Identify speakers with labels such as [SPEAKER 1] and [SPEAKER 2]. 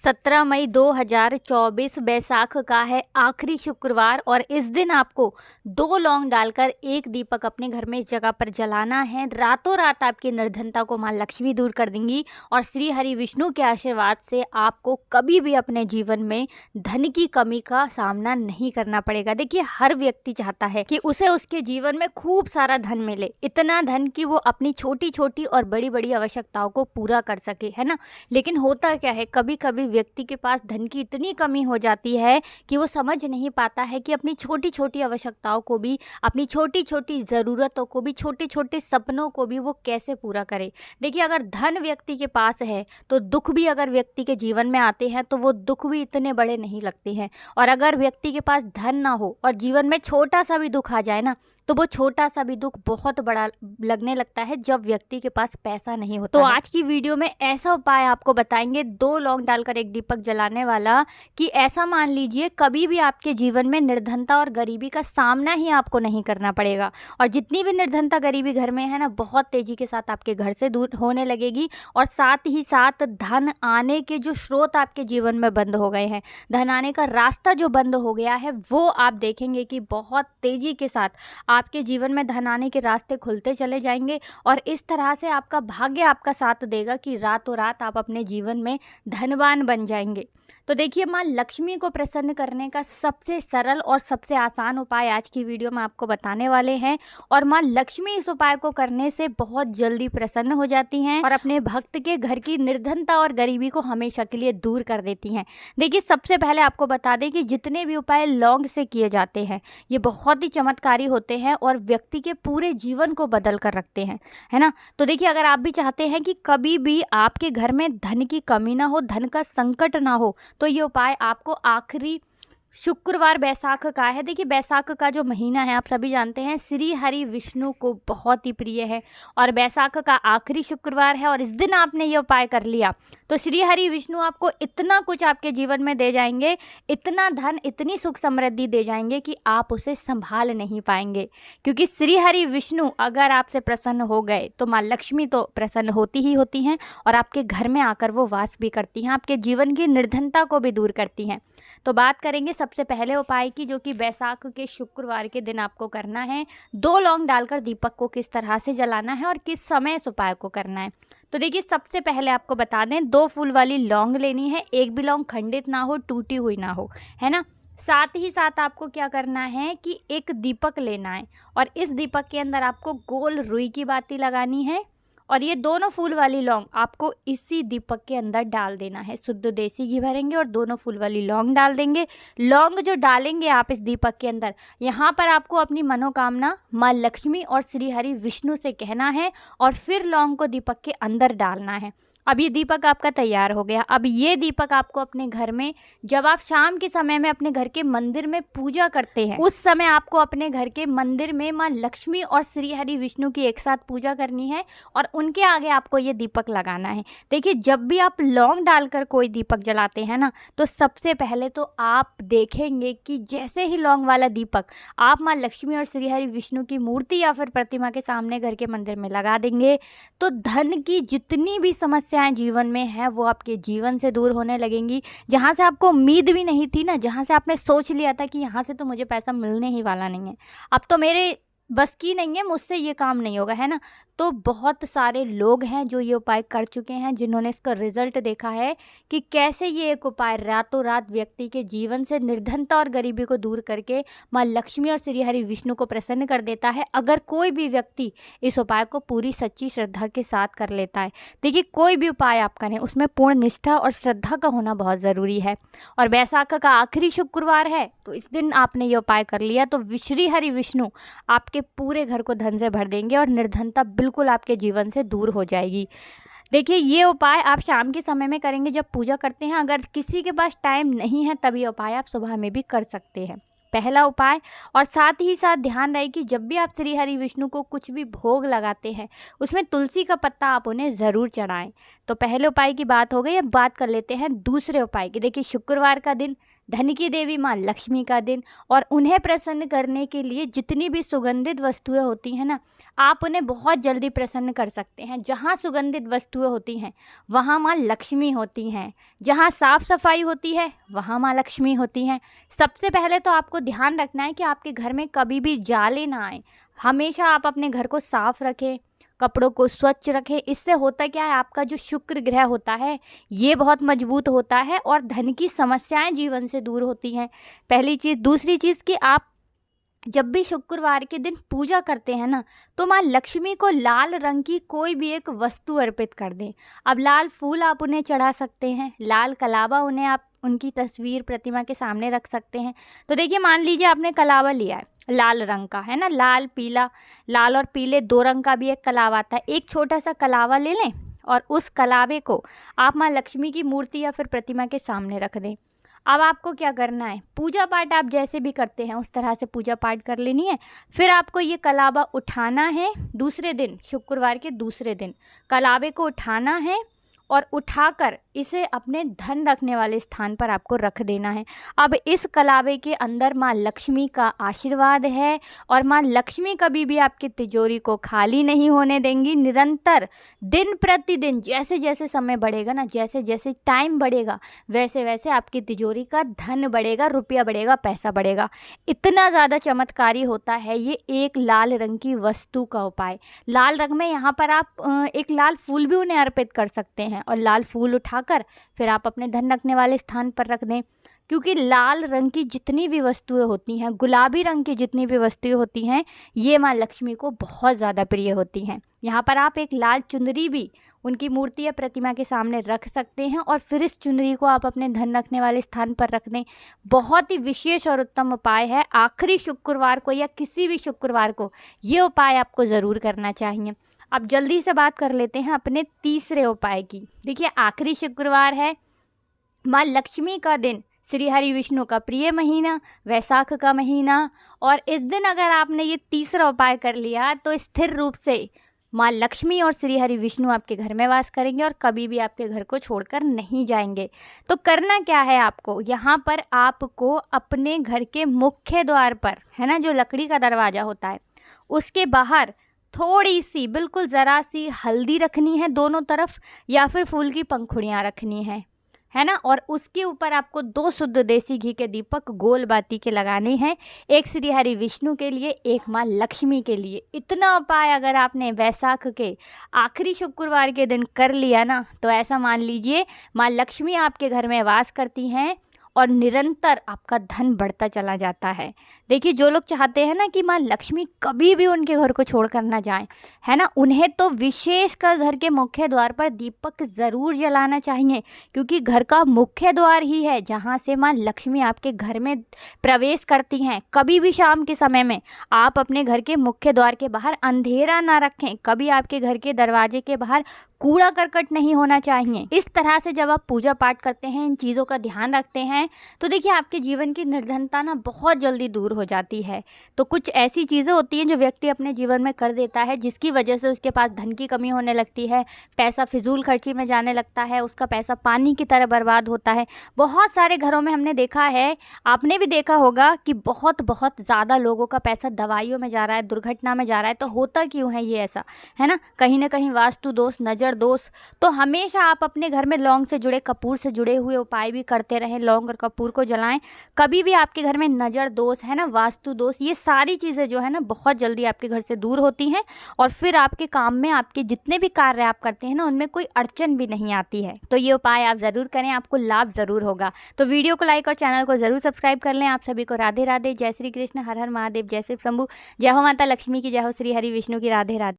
[SPEAKER 1] 17 मई 2024 बैसाख का है आखिरी शुक्रवार और इस दिन आपको 2 लौंग डालकर एक दीपक अपने घर में इस जगह पर जलाना है। रातों रात आपकी निर्धनता को माँ लक्ष्मी दूर कर देंगी और श्री हरि विष्णु के आशीर्वाद से आपको कभी भी अपने जीवन में धन की कमी का सामना नहीं करना पड़ेगा। देखिए, हर व्यक्ति चाहता है कि उसे उसके जीवन में खूब सारा धन मिले, इतना धन कि वो अपनी छोटी छोटी और बड़ी बड़ी आवश्यकताओं को पूरा कर सके, है ना। लेकिन होता क्या है, कभी कभी व्यक्ति के पास धन की इतनी कमी हो जाती है कि वो समझ नहीं पाता है कि अपनी छोटी छोटी आवश्यकताओं को भी, अपनी छोटी छोटी ज़रूरतों को भी, छोटे छोटे सपनों को भी वो कैसे पूरा करे। देखिए, अगर धन व्यक्ति के पास है तो दुख भी अगर व्यक्ति के जीवन में आते हैं तो वो दुख भी इतने बड़े नहीं लगते हैं। और अगर व्यक्ति के पास धन ना हो और जीवन में छोटा सा भी दुख आ जाए ना, तो वो छोटा सा भी दुख बहुत बड़ा लगने लगता है जब व्यक्ति के पास पैसा नहीं होता। तो आज की वीडियो में ऐसा उपाय आपको बताएंगे 2 लौंग डालकर एक दीपक जलाने वाला, कि ऐसा मान लीजिए कभी भी आपके जीवन में निर्धनता और गरीबी का सामना ही आपको नहीं करना पड़ेगा। और जितनी भी निर्धनता गरीबी घर में है ना, बहुत तेजी के साथ आपके घर से दूर होने लगेगी। और साथ ही साथ धन आने के जो स्रोत आपके जीवन में बंद हो गए हैं, धन आने का रास्ता जो बंद हो गया है, वो आप देखेंगे कि बहुत तेजी के साथ आपके जीवन में धन आने के रास्ते खुलते चले जाएंगे। और इस तरह से आपका भाग्य आपका साथ देगा कि रातों रात आप अपने जीवन में धनवान बन जाएंगे। तो देखिए, माँ लक्ष्मी को प्रसन्न करने का सबसे सरल और सबसे आसान उपाय आज की वीडियो में आपको बताने वाले हैं। और माँ लक्ष्मी इस उपाय को करने से बहुत जल्दी प्रसन्न हो जाती हैं और अपने भक्त के घर की निर्धनता और गरीबी को हमेशा के लिए दूर कर देती हैं। देखिए, सबसे पहले आपको बता दें कि जितने भी उपाय लौंग से किए जाते हैं, ये बहुत ही चमत्कारी होते हैं और व्यक्ति के पूरे जीवन को बदल कर रखते हैं, है ना। तो देखिए, अगर आप भी चाहते हैं कि कभी भी आपके घर में धन की कमी ना हो, धन का संकट ना हो, तो ये उपाय आपको आखिरी शुक्रवार बैसाख का है। देखिए, बैसाख का जो महीना है आप सभी जानते हैं श्री हरि विष्णु को बहुत ही प्रिय है और बैसाख का आखिरी शुक्रवार है। और इस दिन आपने ये उपाय कर लिया तो श्री हरि विष्णु आपको इतना कुछ आपके जीवन में दे जाएंगे, इतना धन, इतनी सुख समृद्धि दे जाएंगे कि आप उसे संभाल नहीं पाएंगे। क्योंकि श्री हरि विष्णु अगर आपसे प्रसन्न हो गए तो माँ लक्ष्मी तो प्रसन्न होती ही होती हैं और आपके घर में आकर वो वास भी करती हैं, आपके जीवन की निर्धनता को भी दूर करती हैं। तो बात करेंगे सबसे पहले उपाय की, जो कि बैसाख के शुक्रवार के दिन आपको करना है। 2 लौंग डालकर दीपक को किस तरह से जलाना है और किस समय इस उपाय को करना है। तो देखिए, सबसे पहले आपको बता दें, 2 फूल वाली लौंग लेनी है। एक भी लौंग खंडित ना हो, टूटी हुई ना हो, है ना। साथ ही साथ आपको क्या करना है कि एक दीपक लेना है और इस दीपक के अंदर आपको गोल रुई की बाती लगानी है और ये दोनों फूल वाली लौंग आपको इसी दीपक के अंदर डाल देना है। शुद्ध देसी घी भरेंगे और दोनों फूल वाली लौंग डाल देंगे। लौंग जो डालेंगे आप इस दीपक के अंदर, यहाँ पर आपको अपनी मनोकामना माँ लक्ष्मी और श्री हरि विष्णु से कहना है और फिर लौंग को दीपक के अंदर डालना है। अब ये दीपक आपका तैयार हो गया। अब ये दीपक आपको अपने घर में, जब आप शाम के समय में अपने घर के मंदिर में पूजा करते हैं, उस समय आपको अपने घर के मंदिर में माँ लक्ष्मी और श्री हरि विष्णु की एक साथ पूजा करनी है और उनके आगे आपको ये दीपक लगाना है। देखिए, जब भी आप लौंग डालकर कोई दीपक जलाते हैं ना, तो सबसे पहले तो आप देखेंगे कि जैसे ही लौंग वाला दीपक आप माँ लक्ष्मी और श्री हरि विष्णु की मूर्ति या फिर प्रतिमा के सामने घर के मंदिर में लगा देंगे, तो धन की जितनी भी समस्या जीवन में है वो आपके जीवन से दूर होने लगेंगी। जहाँ से आपको उम्मीद भी नहीं थी ना, जहाँ से आपने सोच लिया था कि यहाँ से तो मुझे पैसा मिलने ही वाला नहीं है, अब तो मेरे बस की नहीं है, मुझसे ये काम नहीं होगा, है ना। तो बहुत सारे लोग हैं जो ये उपाय कर चुके हैं, जिन्होंने इसका रिजल्ट देखा है कि कैसे ये एक उपाय रातों रात व्यक्ति के जीवन से निर्धनता और गरीबी को दूर करके माँ लक्ष्मी और श्री हरि विष्णु को प्रसन्न कर देता है, अगर कोई भी व्यक्ति इस उपाय को पूरी सच्ची श्रद्धा के साथ कर लेता है। देखिए, कोई भी उपाय आप करें उसमें पूर्ण निष्ठा और श्रद्धा का होना बहुत ज़रूरी है। और बैसाख का आखिरी शुक्रवार है तो इस दिन आपने ये उपाय कर लिया तो श्री हरि विष्णु आपके पूरे घर को धन से भर देंगे और निर्धनता बिल्कुल आपके जीवन से दूर हो जाएगी। देखिए, ये उपाय आप शाम के समय में करेंगे जब पूजा करते हैं। अगर किसी के पास टाइम नहीं है तब ये उपाय आप सुबह में भी कर सकते हैं, पहला उपाय। और साथ ही साथ ध्यान रहे कि जब भी आप श्री हरि विष्णु को कुछ भी भोग लगाते हैं उसमें तुलसी का पत्ता आप उन्हें ज़रूर चढ़ाएं। तो पहले उपाय की बात हो गई, अब बात कर लेते हैं दूसरे उपाय की। देखिए, शुक्रवार का दिन धन की देवी माँ लक्ष्मी का दिन, और उन्हें प्रसन्न करने के लिए जितनी भी सुगंधित वस्तुएं होती हैं ना, आप उन्हें बहुत जल्दी प्रसन्न कर सकते हैं। जहाँ सुगंधित वस्तुएं होती हैं वहाँ माँ लक्ष्मी होती हैं, जहाँ साफ सफाई होती है वहाँ माँ लक्ष्मी होती हैं। सबसे पहले तो आपको ध्यान रखना है कि आपके घर में कभी भी जाले ना आए। हमेशा आप अपने घर को साफ रखें, कपड़ों को स्वच्छ रखें। इससे होता क्या है, आपका जो शुक्र ग्रह होता है ये बहुत मजबूत होता है और धन की समस्याएं जीवन से दूर होती हैं, पहली चीज़। दूसरी चीज़ कि आप जब भी शुक्रवार के दिन पूजा करते हैं ना, तो माँ लक्ष्मी को लाल रंग की कोई भी एक वस्तु अर्पित कर दें। अब लाल फूल आप उन्हें चढ़ा सकते हैं, लाल कलावा उन्हें आप उनकी तस्वीर प्रतिमा के सामने रख सकते हैं। तो देखिए, मान लीजिए आपने कलावा लिया है लाल रंग का, है ना, लाल पीला, लाल और पीले दो रंग का भी एक कलावा आता है। एक छोटा सा कलावा ले लें और उस कलावे को आप माँ लक्ष्मी की मूर्ति या फिर प्रतिमा के सामने रख दें। अब आपको क्या करना है, पूजा पाठ आप जैसे भी करते हैं उस तरह से पूजा पाठ कर लेनी है। फिर आपको ये कलावा उठाना है, दूसरे दिन, शुक्रवार के दूसरे दिन कलावे को उठाना है और उठाकर इसे अपने धन रखने वाले स्थान पर आपको रख देना है। अब इस कलावे के अंदर माँ लक्ष्मी का आशीर्वाद है और माँ लक्ष्मी कभी भी आपकी तिजोरी को खाली नहीं होने देंगी। निरंतर दिन प्रतिदिन जैसे जैसे समय बढ़ेगा ना, जैसे जैसे टाइम बढ़ेगा, वैसे वैसे आपकी तिजोरी का धन बढ़ेगा, रुपया बढ़ेगा, पैसा बढ़ेगा। इतना ज़्यादा चमत्कारी होता है ये एक लाल रंग की वस्तु का उपाय। लाल रंग में यहाँ पर आप एक लाल फूल भी उन्हें अर्पित कर सकते हैं और लाल फूल उठाकर फिर आप अपने धन रखने वाले स्थान पर रख दें। क्योंकि लाल रंग की जितनी भी वस्तुएं होती हैं, गुलाबी रंग की जितनी भी वस्तुएं होती हैं, ये माँ लक्ष्मी को बहुत ज़्यादा प्रिय होती हैं। यहाँ पर आप एक लाल चुनरी भी उनकी मूर्ति या प्रतिमा के सामने रख सकते हैं और फिर इस चुनरी को आप अपने धन रखने वाले स्थान पर रख दें। बहुत ही विशेष और उत्तम उपाय है। आखिरी शुक्रवार को या किसी भी शुक्रवार को ये उपाय आपको ज़रूर करना चाहिए। अब जल्दी से बात कर लेते हैं अपने तीसरे उपाय की। देखिए, आखिरी शुक्रवार है, माँ लक्ष्मी का दिन, श्री हरि विष्णु का प्रिय महीना, वैशाख का महीना, और इस दिन अगर आपने ये तीसरा उपाय कर लिया तो स्थिर रूप से माँ लक्ष्मी और श्री हरि विष्णु आपके घर में वास करेंगे और कभी भी आपके घर को छोड़कर नहीं जाएंगे। तो करना क्या है आपको, यहाँ पर आपको अपने घर के मुख्य द्वार पर, है ना, जो लकड़ी का दरवाज़ा होता है, उसके बाहर थोड़ी सी, बिल्कुल ज़रा सी हल्दी रखनी है दोनों तरफ, या फिर फूल की पंखुड़ियाँ रखनी है ना, और उसके ऊपर आपको 2 शुद्ध देसी घी के दीपक गोल बाती के लगाने हैं, एक श्री हरि विष्णु के लिए, एक माँ लक्ष्मी के लिए। इतना उपाय अगर आपने वैशाख के आखिरी शुक्रवार के दिन कर लिया ना, तो ऐसा मान लीजिए माँ लक्ष्मी आपके घर में वास करती हैं और निरंतर आपका धन बढ़ता चला जाता है। देखिए, जो लोग चाहते हैं ना कि माँ लक्ष्मी कभी भी उनके घर को छोड़कर ना जाएं, है ना, उन्हें तो विशेषकर घर के मुख्य द्वार पर दीपक ज़रूर जलाना चाहिए, क्योंकि घर का मुख्य द्वार ही है जहाँ से माँ लक्ष्मी आपके घर में प्रवेश करती हैं। कभी भी शाम के समय में आप अपने घर के मुख्य द्वार के बाहर अंधेरा ना रखें, कभी आपके घर के दरवाजे के बाहर कूड़ा करकट नहीं होना चाहिए। इस तरह से जब आप पूजा पाठ करते हैं, इन चीज़ों का ध्यान रखते हैं, तो देखिए आपके जीवन की निर्धनता ना बहुत जल्दी दूर हो जाती है। तो कुछ ऐसी चीज़ें होती हैं जो व्यक्ति अपने जीवन में कर देता है, जिसकी वजह से उसके पास धन की कमी होने लगती है, पैसा फिजूल खर्ची में जाने लगता है, उसका पैसा पानी की तरह बर्बाद होता है। बहुत सारे घरों में हमने देखा है, आपने भी देखा होगा कि बहुत बहुत ज़्यादा लोगों का पैसा दवाइयों में जा रहा है, दुर्घटना में जा रहा है। तो होता क्यों है ये ऐसा, है ना, कहीं ना कहीं वास्तु दोष, नज़र दोष। तो हमेशा आप अपने घर में लौंग से जुड़े, कपूर से जुड़े हुए उपाय भी करते रहें, लौंग और कपूर को जलाएं। कभी भी आपके घर में नज़र दोष, है ना, वास्तु दोष, ये सारी चीज़ें जो है ना बहुत जल्दी आपके घर से दूर होती हैं और फिर आपके काम में, आपके जितने भी कार्य आप करते हैं ना, उनमें कोई अड़चन भी नहीं आती है। तो ये उपाय आप ज़रूर करें, आपको लाभ ज़रूर होगा। तो वीडियो को लाइक और चैनल को ज़रूर सब्सक्राइब कर लें। आप सभी को राधे राधे, जय श्री कृष्ण, हर हर महादेव, जय शिव शंभू, जय हो माता लक्ष्मी की, जय हो श्री हरि विष्णु की, राधे राधे।